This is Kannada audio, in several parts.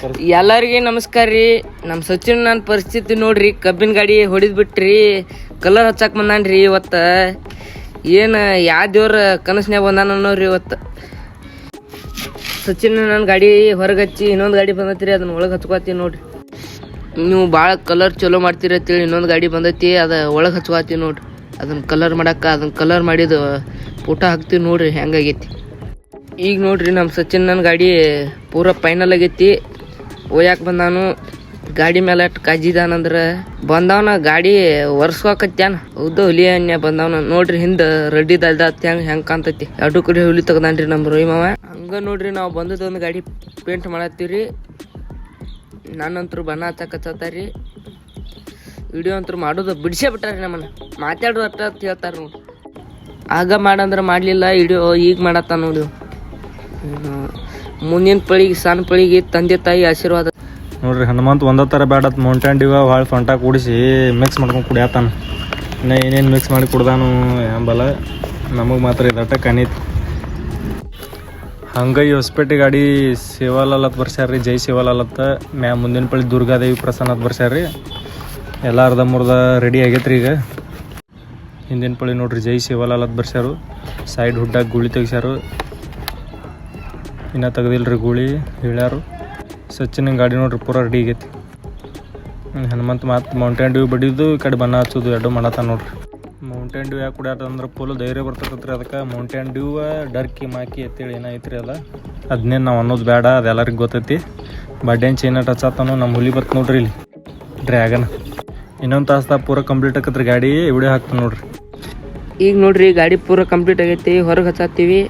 ಎಲ್ಲರಿಗೆ ನಮಸ್ಕಾರ ರೀ. ನಮ್ಮ ಸಚಿನ್ ನನ್ನ ಪರಿಸ್ಥಿತಿ ನೋಡ್ರಿ, ಕಬ್ಬಿನ ಗಾಡಿ ಹೊಡಿದ್ ಬಿಟ್ರಿ, ಕಲರ್ ಹಚ್ಚಾಕ್ ಬಂದಾನ್ರಿ. ಇವತ್ತ ಏನು ಯಾವ ದೇವ್ರ ಕನಸ್ನ್ಯಾಗ ಬಂದಾನ ಅನ್ನೋರಿ. ಇವತ್ತು ಸಚಿನ್ ನನ್ನ ಗಾಡಿ ಹೊರಗೆ ಹಚ್ಚಿ ಇನ್ನೊಂದು ಗಾಡಿ ಬಂದೈತಿ, ಅದನ್ನ ಒಳಗೆ ಹಚ್ಕೋತಿ ನೋಡ್ರಿ. ನೀವು ಭಾಳ ಕಲರ್ ಚಲೋ ಮಾಡ್ತೀರಿ ಅಂತೇಳಿ ಇನ್ನೊಂದು ಗಾಡಿ ಬಂದೈತಿ, ಅದು ಒಳಗೆ ಹಚ್ಕೋತಿ ನೋಡ್ರಿ. ಅದನ್ನ ಕಲರ್ ಮಾಡಕ್ಕೆ, ಅದನ್ನ ಕಲರ್ ಮಾಡಿದ ಫೋಟೋ ಹಾಕ್ತೀವಿ ನೋಡ್ರಿ ಹೆಂಗಾಗೈತಿ. ಈಗ ನೋಡ್ರಿ ನಮ್ಮ ಸಚಿನ್ ನನ್ನ ಗಾಡಿ ಪೂರ ಫೈನಲ್ ಆಗೈತಿ. ಒಯ್ಯಾಕೆ ಬಂದಾನು, ಗಾಡಿ ಮೇಲೆ ಅಷ್ಟು ಕಾಜಿದಾನಂದ್ರೆ ಬಂದವನ ಗಾಡಿ ಒರ್ಸ್ಕೊಕತ್ಯಾನ. ಹೌದು ಹುಲಿ ಅನ್ಯ ಬಂದವನ ನೋಡ್ರಿ, ಹಿಂದೆ ರೆಡ್ಡಿ ದಲ್ದಾತ್ ಹೆಂಗೆ ಕಾಣ್ತೈತಿ. ಎರಡು ಕಡೆ ಹುಲಿ ತೆಗ್ದಾನ್ರಿ ನಮ್ಮ ರೋಯಿ ಮಾವ. ಹಂಗೆ ನೋಡ್ರಿ ನಾವು ಬಂದದೊಂದು ಗಾಡಿ ಪೇಂಟ್ ಮಾಡತ್ತೀವ್ರಿ. ನನ್ನಂತರೂ ಬಣ್ಣ ಹಚ್ಚಕತ್ತಾರಿ. ವಿಡಿಯೋ ಅಂತೂ ಮಾಡೋದು ಬಿಡಿಸೇ ಬಿಟ್ಟಾರಿ, ನಮ್ಮನ್ನ ಮಾತಾಡೋ ಅಷ್ಟ ಅಂತ ಹೇಳ್ತಾರೆ ನೋಡಿ. ಆಗ ಮಾಡಂದ್ರೆ ಮಾಡಲಿಲ್ಲ, ವಿಡಿಯೋ ಈಗ ಮಾಡತ್ತ ನೋಡಿ. ಮುಂದಿನ ಪಳಿಗೆ ಸಣ್ಣ ಪಳಿಗೆ ತಂದೆ ತಾಯಿ ಆಶೀರ್ವಾದ ನೋಡ್ರಿ. ಹನುಮಂತ ಒಂದೇ ಥರ ಬ್ಯಾಡತ್ ಮೌಂಟೇನ್ ಡ್ಯೂ ಭಾಳ ಫಂಟ ಕೂಡಿಸಿ ಮಿಕ್ಸ್ ಮಾಡ್ಕೊಂಡು ಕುಡಿಯತ್ತಾನ. ಇನ್ನು ಏನೇನು ಮಿಕ್ಸ್ ಮಾಡಿ ಕುಡ್ದಾನು ಎಂಬಲ್ಲ, ನಮಗೆ ಮಾತ್ರ ಇದಟ್ಟ ಕನೀತಿ. ಹಂಗೆ ಈ ಹೊಸಪೇಟೆ ಗಾಡಿ ಸೇವಾಲತ್ ಬರ್ಸ್ಯಾರ್ರಿ, ಜೈ ಸೇವಾಲತ್ತ. ಮುಂದಿನ ಪಳಿ ದುರ್ಗಾದೇವಿ ಪ್ರಸನ್ನ ಅಂತ ಬರ್ಸ್ಯಾರ್ರಿ. ಎಲ್ಲ ಅರ್ಧ ಮುರ್ಧ ರೆಡಿ ಆಗೈತ್ರಿ. ಈಗ ಹಿಂದಿನ ಪಳಿ ನೋಡ್ರಿ, ಜೈ ಸೇವಾಲತ್ ಬರ್ಸ್ಯಾರು. ಸೈಡ್ ಹುಡ್ಡಾಗ ಗುಳಿ ತೆಗ್ಸ್ಯಾರು, ಇನ್ನೂ ತೆಗ್ದಿಲ್ರಿ ಗುಳಿ ಹೇಳ್ಯಾರು. ಸಚಿನ್ ಗಾಡಿ ನೋಡ್ರಿ ಪೂರ ರೆಡಿ ಆಗೈತಿ. ಹನುಮಂತ ಮಾತು ಮೌಂಟೇನ್ ಡ್ಯೂ ಬಡಿದು ಈ ಕಡೆ ಬಣ್ಣ ಹಚ್ಚೋದು ಎರಡು ಮಾಡತ್ತ ನೋಡ್ರಿ. ಮೌಂಟೇನ್ ಡ್ಯೂ ಯಾಕೆ ಕುಡಿಯಾಟ ಅಂದ್ರೆ ಫುಲ್ ಧೈರ್ಯ ಬರ್ತೈತ್ರಿ. ಅದಕ್ಕೆ ಮೌಂಟೇನ್ ಡ್ಯೂ ಡರ್ಕಿ ಮಾಕಿ ಅಂತೇಳಿ ಏನೈತ್ರಿ ಅದ, ಅದನ್ನೇನು ನಾವು ಅನ್ನೋದು ಬೇಡ, ಅದು ಎಲ್ಲರಿಗೆ ಗೊತ್ತೈತಿ. ಬಡ್ಡೇನು ಚೈನ ಟಚ್ ಆತನು ನಮ್ಮ ಹುಲಿ ಬತ್ತು ನೋಡ್ರಿ ಇಲ್ಲಿ ಡ್ರ್ಯಾಗನ್. ಇನ್ನೊಂದು ತಾಸ್ದಾಗ ಪೂರ ಕಂಪ್ಲೀಟ್ ಆಕತ್ರಿ ಗಾಡಿ, ವಿಡಿಯೋ ಹಾಕ್ತಾನೆ ನೋಡ್ರಿ. ಈಗ ನೋಡ್ರಿ ಗಾಡಿ ಪೂರ ಕಂಪ್ಲೀಟ್ ಆಗೈತಿ, ಹೊರಗೆ ಹಚ್ಚಾತೀವಿ.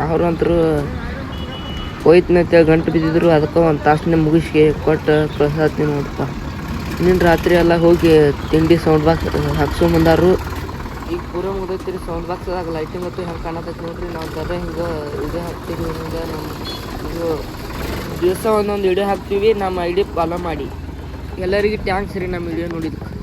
ಅವರು ಅಂತರೂ ಹೋಯ್ತಂತೇಳಿ ಗಂಟು ಬಿದ್ದಿದ್ರು, ಅದಕ್ಕೆ ಒಂದು ತಾಸನ್ನೇ ಮುಗಿಸಿ ಕೊಟ್ಟು ಕಳ್ಸಾತೀನಿ ನೋಡಪ್ಪ. ನಿನ್ನ ರಾತ್ರಿ ಎಲ್ಲ ಹೋಗಿ ತಿಂಡಿ ಸೌಂಡ್ ಬಾಕ್ಸ್ ಹಾಕ್ಸ್ಕೊಂಬಂದಾರು. ಈಗ ಪೂರ ಮುಗಿದೈತಿ ಸೌಂಡ್ ಬಾಕ್ಸ್ದಾಗ ಲೈಟಿಂಗ್ ಹೊತ್ತು ಹೆಂಗೆ ಕಾಣತೈತಿ ನೋಡ್ರಿ. ನಾವು ದರ ಹಿಂಗೆ ವಿಡಿಯೋ ಹಾಕ್ತೀವಿ, ಹಿಂಗೆ ನಮ್ಮ ದಿವಸ ಒಂದೊಂದು ವಿಡಿಯೋ ಹಾಕ್ತೀವಿ. ನಮ್ಮ ಐಡಿ ಫಾಲೋ ಮಾಡಿ. ಎಲ್ಲರಿಗೆ ಥ್ಯಾಂಕ್ಸ್ ರೀ ನಮ್ಮ ವಿಡಿಯೋ ನೋಡಿದ್ದಕ್ಕೆ.